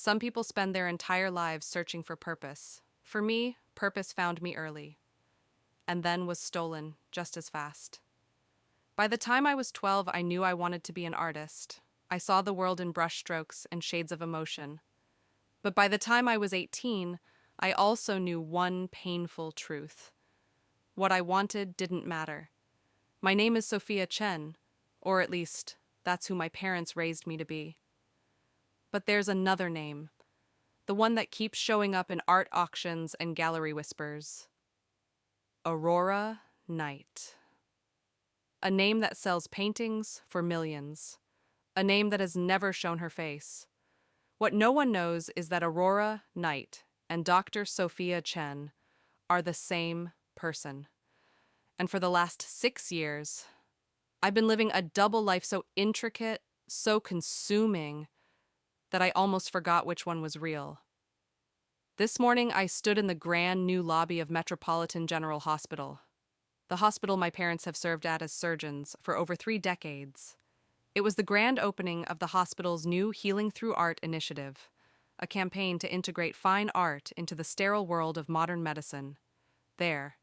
Some people spend their entire lives searching for purpose. For me, purpose found me early, and then was stolen just as fast. By the time I was 12, I knew I wanted to be an artist. I saw the world in brushstrokes and shades of emotion. But by the time I was 18, I also knew one painful truth. What I wanted didn't matter. My name is Sophia Chen, or at least, that's who my parents raised me to be. But there's another name, the one that keeps showing up in art auctions and gallery whispers. Aurora Knight. A name that sells paintings for millions. A name that has never shown her face. What no one knows is that Aurora Knight and Dr. Sophia Chen are the same person. And for the last 6 years, I've been living a double life so intricate, so consuming, that I almost forgot which one was real. This morning, I stood in the grand new lobby of Metropolitan General Hospital, the hospital my parents have served at as surgeons for over 3 decades. It was the grand opening of the hospital's new Healing Through Art initiative, a campaign to integrate fine art into the sterile world of modern medicine. There,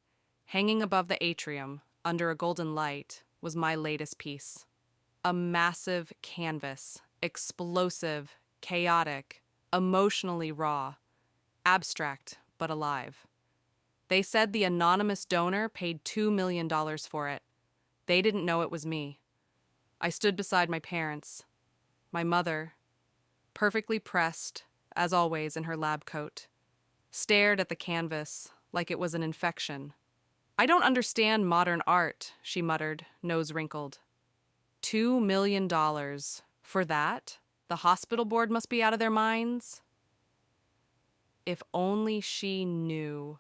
hanging above the atrium, under a golden light, was my latest piece. A massive canvas, explosive, chaotic, emotionally raw, abstract but alive. They said the anonymous donor paid $2 million for it. They didn't know it was me. I stood beside my parents, my mother, perfectly pressed, as always, in her lab coat, stared at the canvas like it was an infection. "I don't understand modern art," she muttered, nose wrinkled. $2 million. For that? The hospital board must be out of their minds. If only she knew.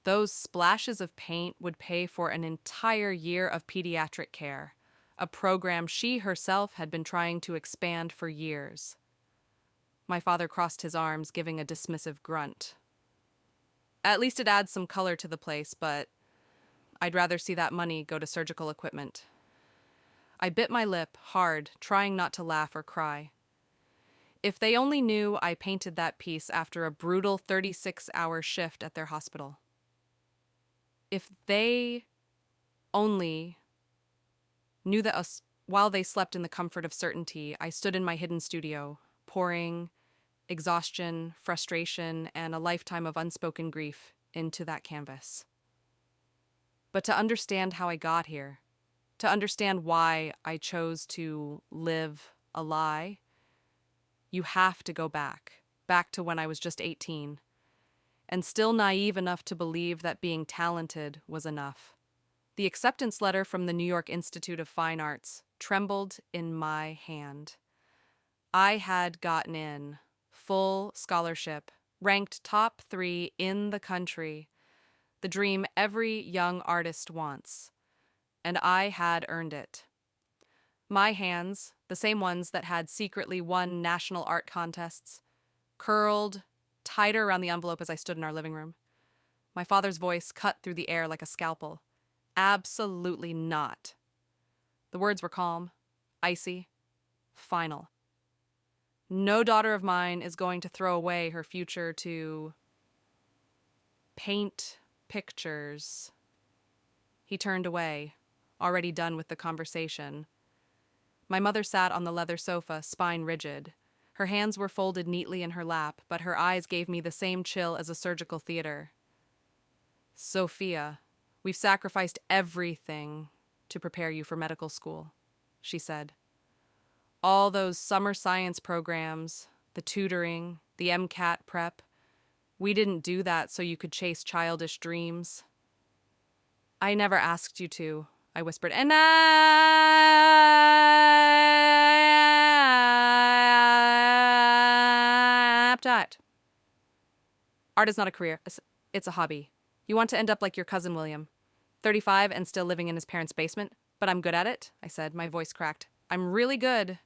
Those splashes of paint would pay for an entire year of pediatric care, a program she herself had been trying to expand for years. My father crossed his arms, giving a dismissive grunt. "At least it adds some color to the place, but I'd rather see that money go to surgical equipment." I bit my lip hard, trying not to laugh or cry. If they only knew I painted that piece after a brutal 36-hour shift at their hospital. If they only knew that while they slept in the comfort of certainty, I stood in my hidden studio, pouring exhaustion, frustration, and a lifetime of unspoken grief into that canvas. But to understand how I got here, to understand why I chose to live a lie, you have to go back to when I was just 18, and still naive enough to believe that being talented was enough. The acceptance letter from the New York Institute of Fine Arts trembled in my hand. I had gotten in, full scholarship, ranked top 3 in the country, the dream every young artist wants, and I had earned it. My hands, the same ones that had secretly won national art contests, curled tighter around the envelope as I stood in our living room. My father's voice cut through the air like a scalpel. "Absolutely not." The words were calm, icy, final. No daughter of mine is going to throw away her future to paint pictures. He turned away, already done with the conversation. My mother sat on the leather sofa, spine rigid. Her hands were folded neatly in her lap, but her eyes gave me the same chill as a surgical theater. "Sophia, we've sacrificed everything to prepare you for medical school," she said. "All those summer science programs, the tutoring, the MCAT prep. We didn't do that so you could chase childish dreams." "I never asked you to," I whispered. "And that. Art is not a career. It's a hobby. You want to end up like your cousin William, 35 and still living in his parents' basement? But I'm good at it," I said, my voice cracked. "I'm really good."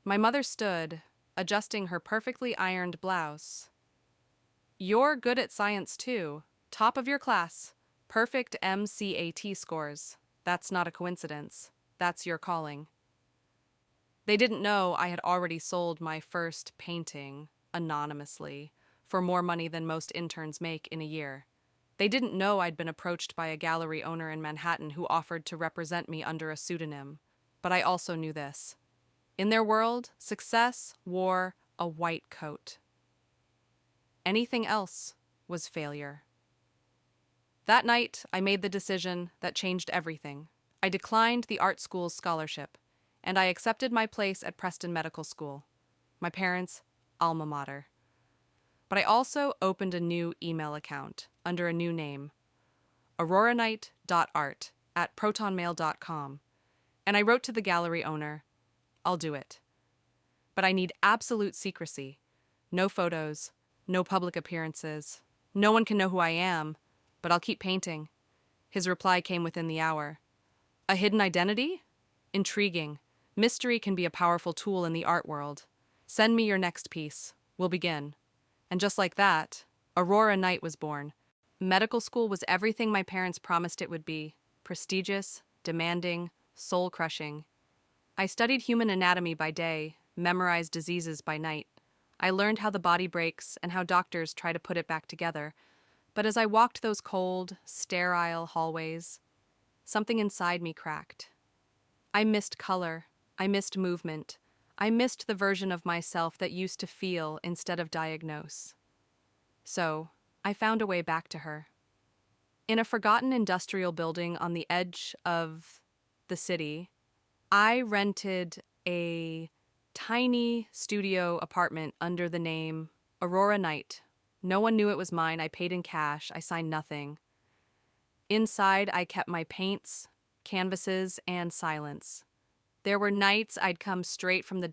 My mother stood, adjusting her perfectly ironed blouse. "You're good at science, too. Top of your class. Perfect MCAT scores. That's not a coincidence. That's your calling." They didn't know I had already sold my first painting anonymously for more money than most interns make in a year. They didn't know I'd been approached by a gallery owner in Manhattan who offered to represent me under a pseudonym. But I also knew this. In their world, success wore a white coat. Anything else was failure. That night, I made the decision that changed everything. I declined the art school's scholarship, and I accepted my place at Preston Medical School, my parents' alma mater. But I also opened a new email account under a new name, auroranite.art@protonmail.com, and I wrote to the gallery owner, "I'll do it. But I need absolute secrecy. No photos, no public appearances. No one can know who I am, but I'll keep painting." His reply came within the hour. "A hidden identity? Intriguing. Mystery can be a powerful tool in the art world. Send me your next piece. We'll begin." And just like that, Aurora Knight was born. Medical school was everything my parents promised it would be: prestigious, demanding, soul-crushing. I studied human anatomy by day, memorized diseases by night. I learned how the body breaks and how doctors try to put it back together. But as I walked those cold, sterile hallways, something inside me cracked. I missed color. I missed movement. I missed the version of myself that used to feel instead of diagnose. So, I found a way back to her. In a forgotten industrial building on the edge of the city, I rented a tiny studio apartment under the name Aurora Knight. No one knew it was mine. I paid in cash. I signed nothing. Inside, I kept my paints, canvases, and silence. There were nights I'd come straight from the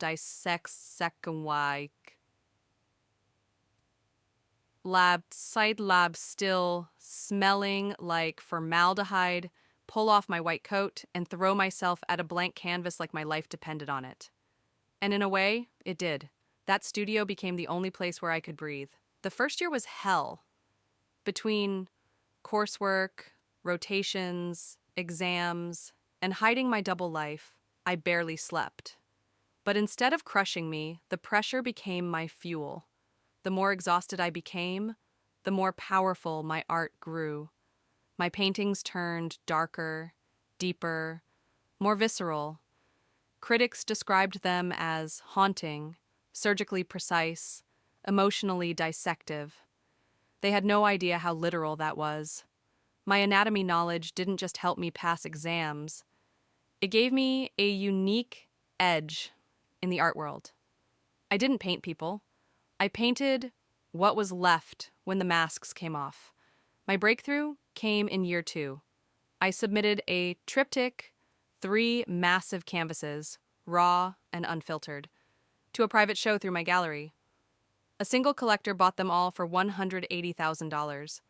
side lab still smelling like formaldehyde, pull off my white coat, and throw myself at a blank canvas like my life depended on it. And in a way, it did. That studio became the only place where I could breathe. The first year was hell. Between coursework, rotations, exams, and hiding my double life, I barely slept. But instead of crushing me, the pressure became my fuel. The more exhausted I became, the more powerful my art grew. My paintings turned darker, deeper, more visceral. Critics described them as haunting, surgically precise, emotionally dissective. They had no idea how literal that was. My anatomy knowledge didn't just help me pass exams. It gave me a unique edge in the art world. I didn't paint people. I painted what was left when the masks came off. My breakthrough came in year 2. I submitted a triptych, 3 massive canvases, raw and unfiltered, to a private show through my gallery. A single collector bought them all for $180,000.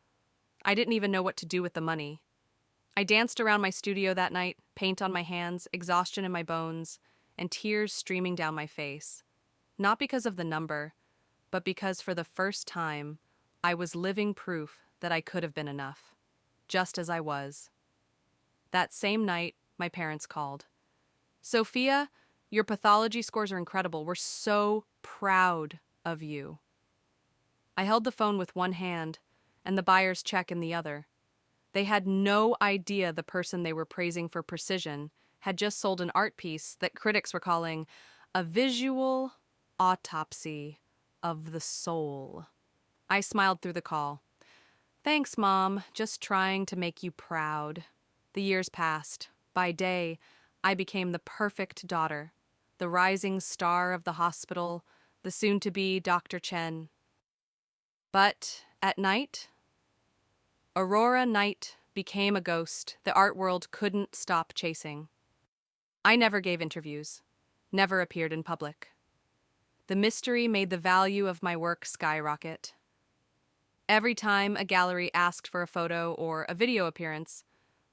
I didn't even know what to do with the money. I danced around my studio that night, paint on my hands, exhaustion in my bones, and tears streaming down my face. Not because of the number, but because for the first time, I was living proof that I could have been enough, just as I was. That same night, my parents called. "Sophia, your pathology scores are incredible. We're so proud of you." I held the phone with one hand and the buyer's check in the other. They had no idea the person they were praising for precision had just sold an art piece that critics were calling a visual autopsy of the soul. I smiled through the call. "Thanks, Mom. Just trying to make you proud." The years passed. By day, I became the perfect daughter, the rising star of the hospital, the soon-to-be Dr. Chen. But at night, Aurora Knight became a ghost the art world couldn't stop chasing. I never gave interviews, never appeared in public. The mystery made the value of my work skyrocket. Every time a gallery asked for a photo or a video appearance,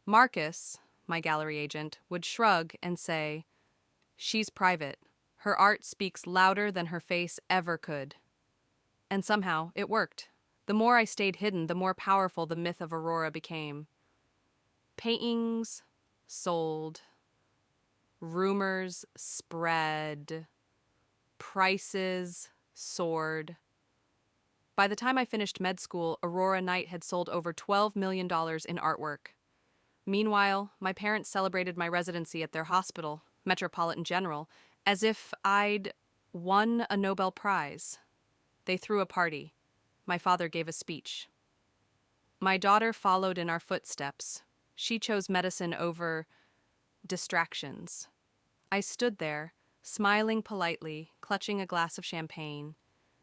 Marcus, my gallery agent, would shrug and say, "She's private. Her art speaks louder than her face ever could." And somehow it worked. The more I stayed hidden, the more powerful the myth of Aurora became. Paintings sold. Rumors spread. Prices soared. By the time I finished med school, Aurora Night had sold over $12 million in artwork. Meanwhile, my parents celebrated my residency at their hospital, Metropolitan General, as if I'd won a Nobel Prize. They threw a party. My father gave a speech. My daughter followed in our footsteps. She chose medicine over distractions. I stood there, smiling politely, clutching a glass of champagne,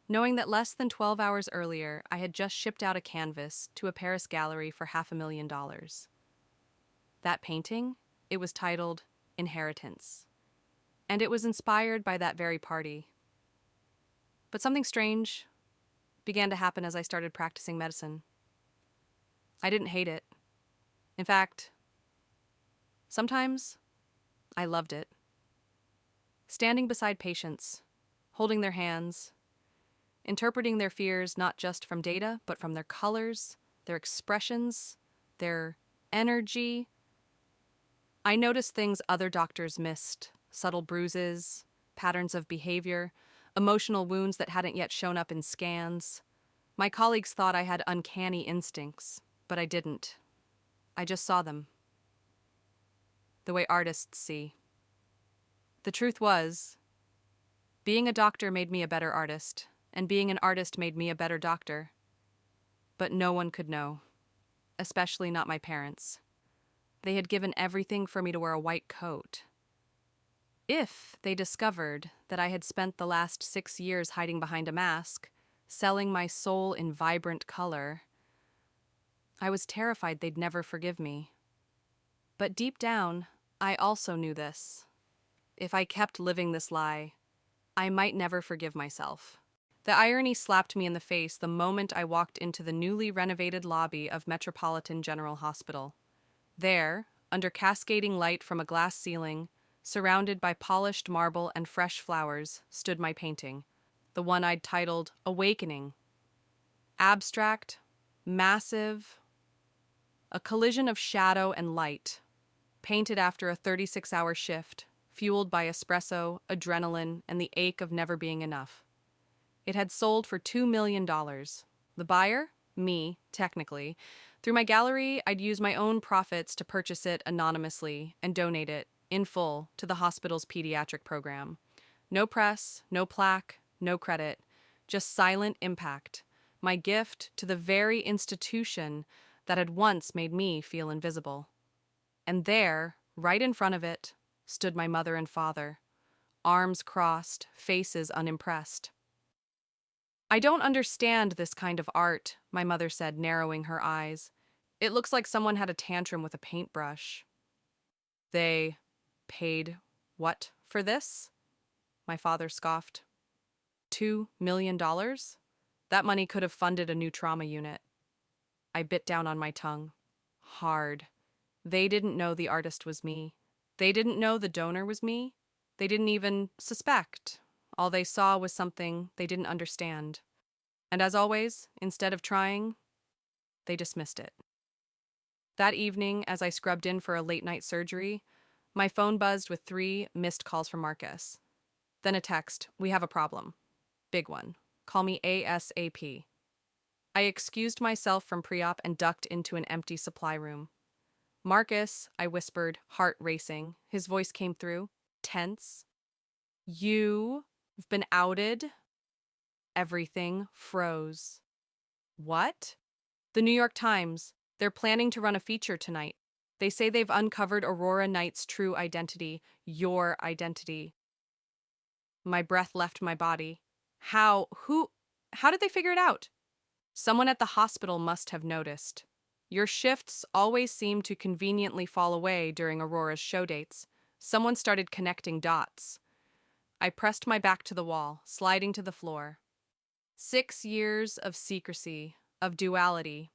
knowing that less than 12 hours earlier I had just shipped out a canvas to a Paris gallery for $500,000. That painting, it was titled Inheritance, and it was inspired by that very party. But something strange began to happen as I started practicing medicine. I didn't hate it. In fact, sometimes I loved it. Standing beside patients, holding their hands, interpreting their fears not just from data, but from their colors, their expressions, their energy. I noticed things other doctors missed: subtle bruises, patterns of behavior, emotional wounds that hadn't yet shown up in scans. My colleagues thought I had uncanny instincts, but I didn't. I just saw them. The way artists see. The truth was, being a doctor made me a better artist, and being an artist made me a better doctor. But no one could know, especially not my parents. They had given everything for me to wear a white coat. If they discovered that I had spent the last 6 years hiding behind a mask, selling my soul in vibrant color, I was terrified they'd never forgive me. But deep down, I also knew this. If I kept living this lie, I might never forgive myself. The irony slapped me in the face the moment I walked into the newly renovated lobby of Metropolitan General Hospital. There, under cascading light from a glass ceiling, surrounded by polished marble and fresh flowers, stood my painting, the one I'd titled Awakening. Abstract, massive, a collision of shadow and light, painted after a 36-hour shift, fueled by espresso, adrenaline, and the ache of never being enough. It had sold for $2 million. The buyer? Me, technically. Through my gallery, I'd use my own profits to purchase it anonymously and donate it, in full, to the hospital's pediatric program. No press, no plaque, no credit, just silent impact. My gift to the very institution that had once made me feel invisible. And there, right in front of it, stood my mother and father, arms crossed, faces unimpressed. "I don't understand this kind of art," my mother said, narrowing her eyes. "It looks like someone had a tantrum with a paintbrush." "They paid what for this?" my father scoffed. $2 million? That money could have funded a new trauma unit. I bit down on my tongue. Hard. They didn't know the artist was me. They didn't know the donor was me. They didn't even suspect. All they saw was something they didn't understand. And as always, instead of trying, they dismissed it. That evening, as I scrubbed in for a late-night surgery, my phone buzzed with 3 missed calls from Marcus. Then a text: "We have a problem. Big one. Call me ASAP." I excused myself from pre-op and ducked into an empty supply room. "Marcus," I whispered, heart racing. His voice came through, tense. "You've been outed?" Everything froze. "What?" "The New York Times. They're planning to run a feature tonight. They say they've uncovered Aurora Night's true identity, your identity." My breath left my body. How did they figure it out?" "Someone at the hospital must have noticed. Your shifts always seem to conveniently fall away during Aurora's show dates. Someone started connecting dots." I pressed my back to the wall, sliding to the floor. 6 years of secrecy, of duality,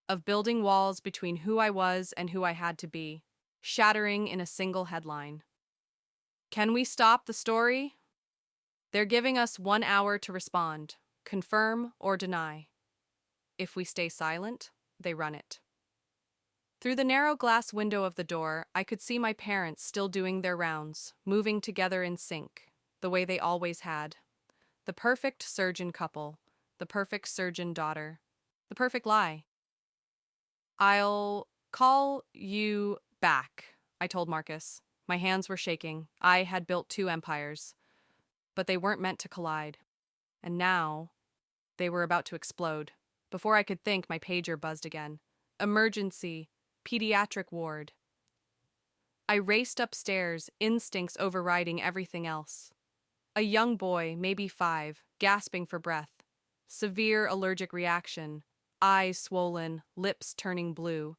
of building walls between who I was and who I had to be, shattering in a single headline. "Can we stop the story? They're giving us 1 hour to respond, confirm or deny. If we stay silent, they run it." Through the narrow glass window of the door, I could see my parents still doing their rounds, moving together in sync, the way they always had. The perfect surgeon couple, the perfect surgeon daughter, the perfect lie. "I'll call you back," I told Marcus. My hands were shaking. I had built two empires, but they weren't meant to collide. And now, they were about to explode. Before I could think, my pager buzzed again. Emergency, pediatric ward. I raced upstairs, instincts overriding everything else. A young boy, maybe 5, gasping for breath. Severe allergic reaction, eyes swollen, lips turning blue.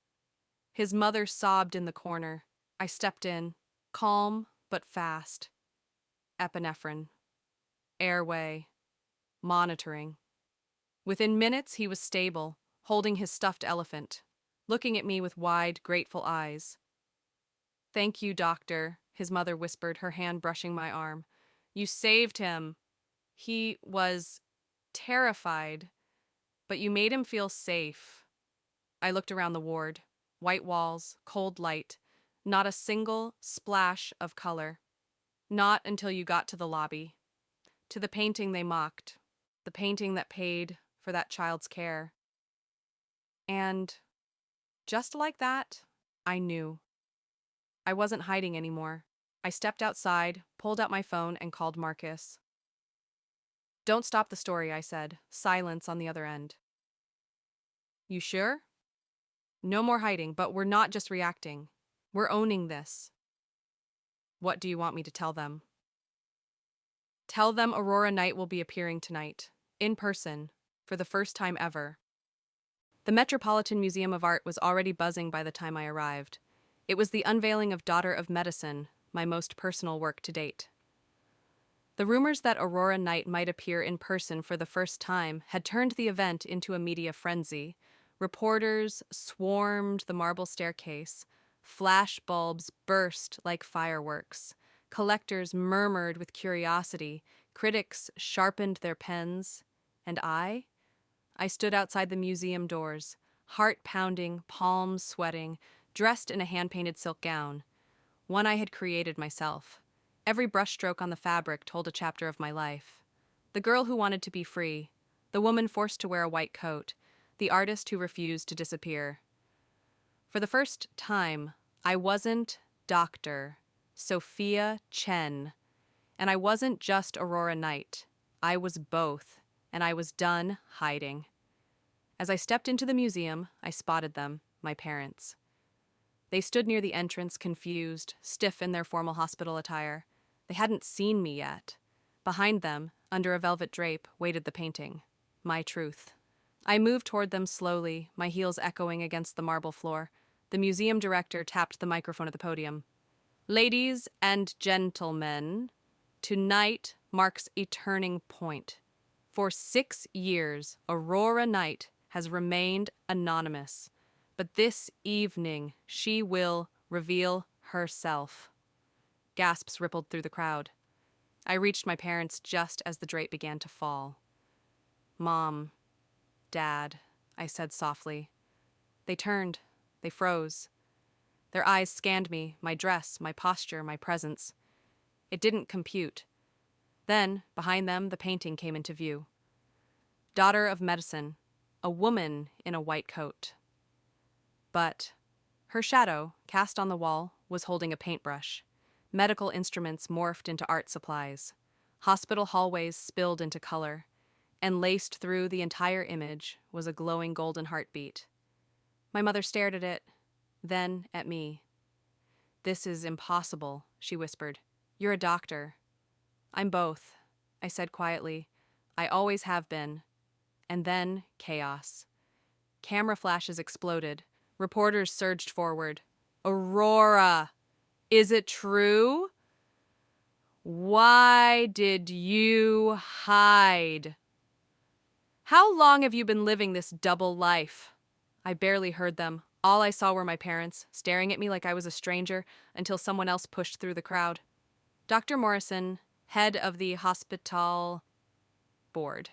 His mother sobbed in the corner. I stepped in, calm but fast. Epinephrine, airway, monitoring. Within minutes, he was stable, holding his stuffed elephant, looking at me with wide, grateful eyes. "Thank you, doctor," his mother whispered, her hand brushing my arm. "You saved him. He was terrified, but you made him feel safe." I looked around the ward. White walls, cold light, not a single splash of color. Not until you got to the lobby, to the painting they mocked, the painting that paid for that child's care. And just like that, I knew. I wasn't hiding anymore. I stepped outside, pulled out my phone, and called Marcus. "Don't stop the story," I said. Silence on the other end. "You sure?" "No more hiding, but we're not just reacting. We're owning this." "What do you want me to tell them?" "Tell them Aurora Knight will be appearing tonight, in person, for the first time ever." The Metropolitan Museum of Art was already buzzing by the time I arrived. It was the unveiling of Daughter of Medicine, my most personal work to date. The rumors that Aurora Knight might appear in person for the first time had turned the event into a media frenzy. Reporters swarmed the marble staircase. Flash bulbs burst like fireworks. Collectors murmured with curiosity. Critics sharpened their pens. And I stood outside the museum doors, heart pounding, palms sweating, dressed in a hand-painted silk gown, one I had created myself. Every brushstroke on the fabric told a chapter of my life. The girl who wanted to be free, the woman forced to wear a white coat, the artist who refused to disappear. For the first time, I wasn't Dr. Sophia Chen, and I wasn't just Aurora Knight. I was both, and I was done hiding. As I stepped into the museum, I spotted them, my parents. They stood near the entrance, confused, stiff in their formal hospital attire. They hadn't seen me yet. Behind them, under a velvet drape, waited the painting, my truth. I moved toward them slowly, my heels echoing against the marble floor. The museum director tapped the microphone at the podium. "Ladies and gentlemen, tonight marks a turning point. For 6 years, Aurora Knight has remained anonymous. But this evening, she will reveal herself." Gasps rippled through the crowd. I reached my parents just as the drape began to fall. "Mom, Dad," I said softly. They turned. They froze. Their eyes scanned me, my dress, my posture, my presence. It didn't compute. Then, behind them, the painting came into view. Daughter of Medicine, a woman in a white coat. But her shadow, cast on the wall, was holding a paintbrush. Medical instruments morphed into art supplies. Hospital hallways spilled into color. And laced through the entire image was a glowing golden heartbeat. My mother stared at it, then at me. "This is impossible," she whispered. "You're a doctor." "I'm both," I said quietly. "I always have been." And then chaos. Camera flashes exploded. Reporters surged forward. "Aurora, is it true? Why did you hide? How long have you been living this double life?" I barely heard them. All I saw were my parents, staring at me like I was a stranger, until someone else pushed through the crowd. Dr. Morrison, head of the hospital board.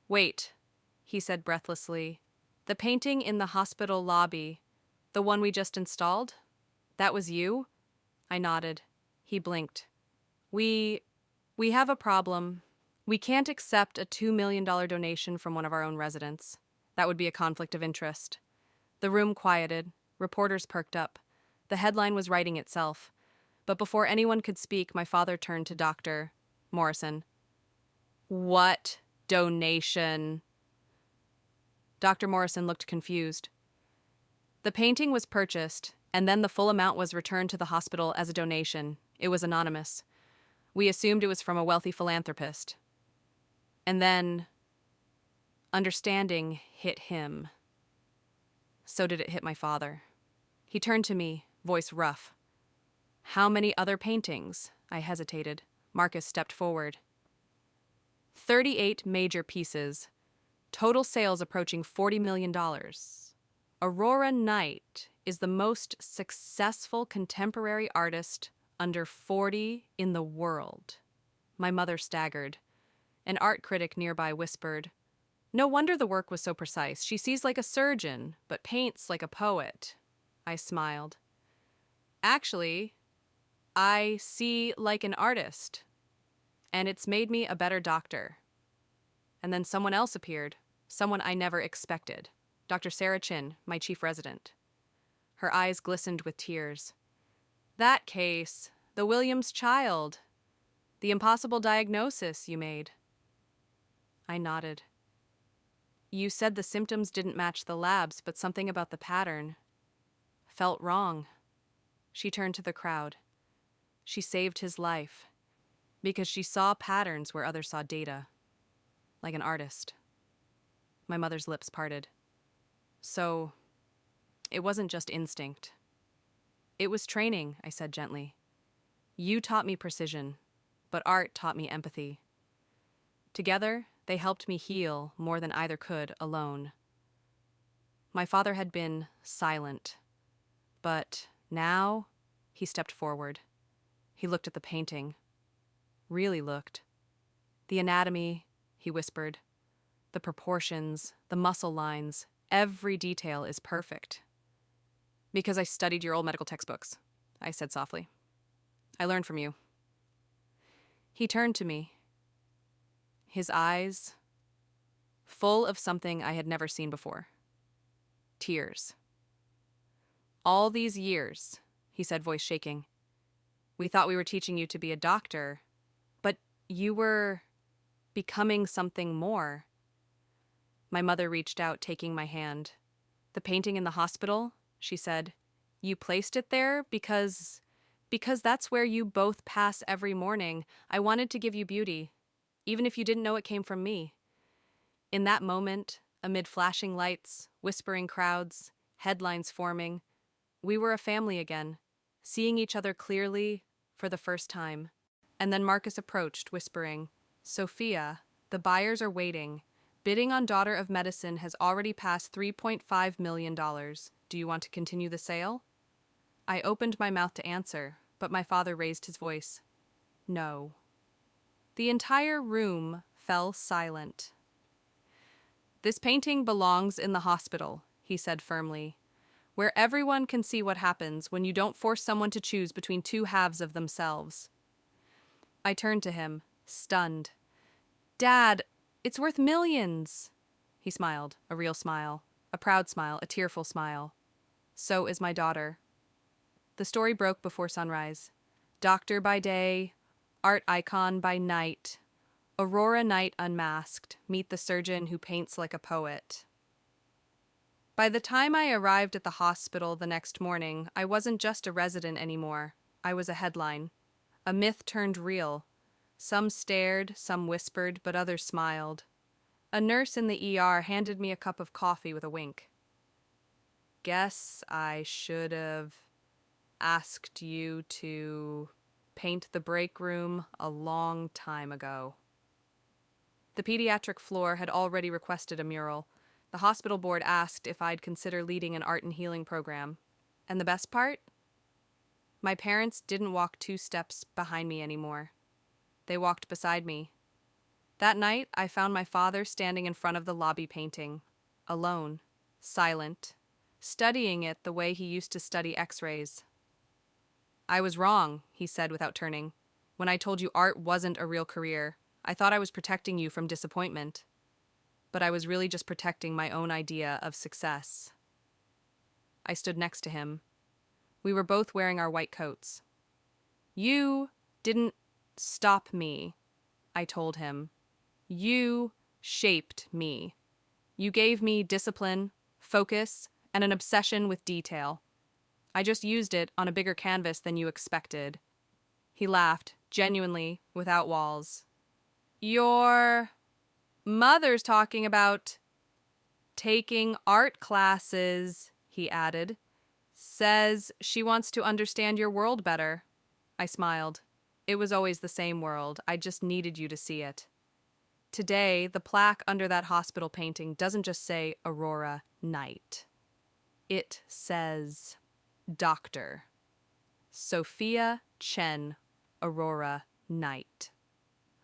"Wait," he said breathlessly. "The painting in the hospital lobby. The one we just installed? That was you? I nodded. He blinked. We have a problem. We can't accept a $2 million donation from one of our own residents. That would be a conflict of interest. The room quieted. Reporters perked up. The headline was writing itself. But before anyone could speak, my father turned to Dr. Morrison. What donation? Dr. Morrison looked confused. The painting was purchased, and then the full amount was returned to the hospital as a donation. It was anonymous. We assumed it was from a wealthy philanthropist. And then, understanding hit him. So did it hit my father. He turned to me, voice rough. How many other paintings? I hesitated. Marcus stepped forward. 38 major pieces. Total sales approaching $40 million. Aurora Knight is the most successful contemporary artist under 40 in the world. My mother staggered. An art critic nearby whispered, No wonder the work was so precise. She sees like a surgeon, but paints like a poet. I smiled. Actually, I see like an artist, and it's made me a better doctor. And then someone else appeared, someone I never expected. Dr. Sarah Chin, my chief resident. Her eyes glistened with tears. That case, the Williams child. The impossible diagnosis you made. I nodded. You said the symptoms didn't match the labs, but something about the pattern felt wrong. She turned to the crowd. She saved his life because she saw patterns where others saw data, like an artist. My mother's lips parted. So, it wasn't just instinct. It was training, I said gently. You taught me precision, but art taught me empathy. Together, they helped me heal more than either could alone. My father had been silent, but now he stepped forward. He looked at the painting. Really looked. The anatomy, he whispered. The proportions, the muscle lines, every detail is perfect. Because I studied your old medical textbooks, I said softly. I learned from you. He turned to me. His eyes full of something I had never seen before. Tears. All these years, he said, voice shaking. We thought we were teaching you to be a doctor, but you were becoming something more. My mother reached out, taking my hand. The painting in the hospital, she said, you placed it there because that's where you both pass every morning. I wanted to give you beauty, even if you didn't know it came from me. In that moment, amid flashing lights, whispering crowds, headlines forming, we were a family again, seeing each other clearly for the first time. And then Marcus approached, whispering, Sophia, the buyers are waiting. Bidding on Daughter of Medicine has already passed $3.5 million. Do you want to continue the sale? I opened my mouth to answer, but my father raised his voice. No. The entire room fell silent. This painting belongs in the hospital, he said firmly, where everyone can see what happens when you don't force someone to choose between two halves of themselves. I turned to him, stunned. Dad, it's worth millions. He smiled, a real smile, a proud smile, a tearful smile. So is my daughter. The story broke before sunrise. Doctor by day, art icon by night. Aurora Knight unmasked. Meet the surgeon who paints like a poet. By the time I arrived at the hospital the next morning, I wasn't just a resident anymore. I was a headline. A myth turned real. Some stared, some whispered, but others smiled. A nurse in the ER handed me a cup of coffee with a wink. Guess I should have asked you to paint the break room a long time ago. The pediatric floor had already requested a mural. The hospital board asked if I'd consider leading an art and healing program. And the best part? My parents didn't walk 2 steps behind me anymore. They walked beside me. That night, I found my father standing in front of the lobby painting, alone, silent, studying it the way he used to study x-rays. I was wrong, he said without turning. When I told you art wasn't a real career, I thought I was protecting you from disappointment. But I was really just protecting my own idea of success. I stood next to him. We were both wearing our white coats. You didn't stop me, I told him. You shaped me. You gave me discipline, focus, and an obsession with detail. I just used it on a bigger canvas than you expected. He laughed, genuinely, without walls. Your mother's talking about taking art classes, he added. Says she wants to understand your world better. I smiled. It was always the same world. I just needed you to see it. Today, the plaque under that hospital painting doesn't just say Aurora Knight. It says Dr. Sophia Chen Aurora Knight.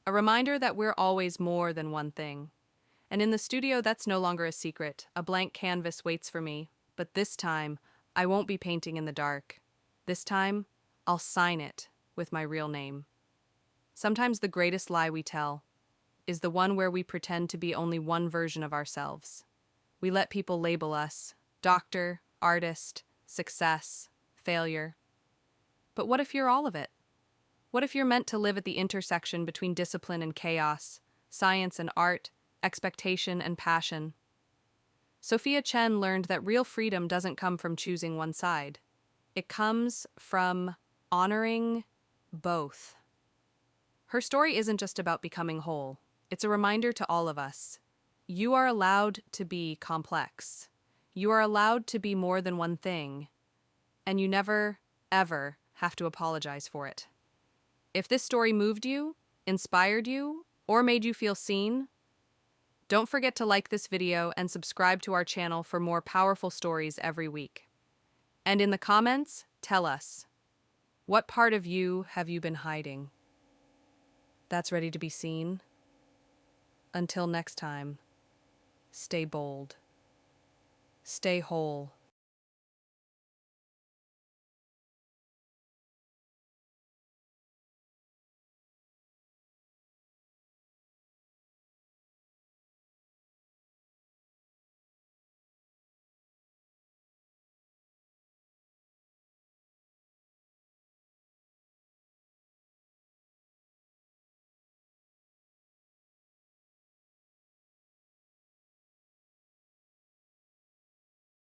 A reminder that we're always more than one thing. And in the studio, that's no longer a secret. A blank canvas waits for me. But this time, I won't be painting in the dark. This time, I'll sign it with my real name. Sometimes the greatest lie we tell is the one where we pretend to be only one version of ourselves. We let people label us doctor, artist, success, failure. But what if you're all of it? What if you're meant to live at the intersection between discipline and chaos, science and art, expectation and passion? Sophia Chen learned that real freedom doesn't come from choosing one side. It comes from honoring both. Her story isn't just about becoming whole. It's a reminder to all of us. You are allowed to be complex. You are allowed to be more than one thing. And you never, ever have to apologize for it. If this story moved you, inspired you, or made you feel seen, don't forget to like this video and subscribe to our channel for more powerful stories every week. And in the comments, tell us, what part of you have you been hiding? That's ready to be seen? Until next time, stay bold, stay whole,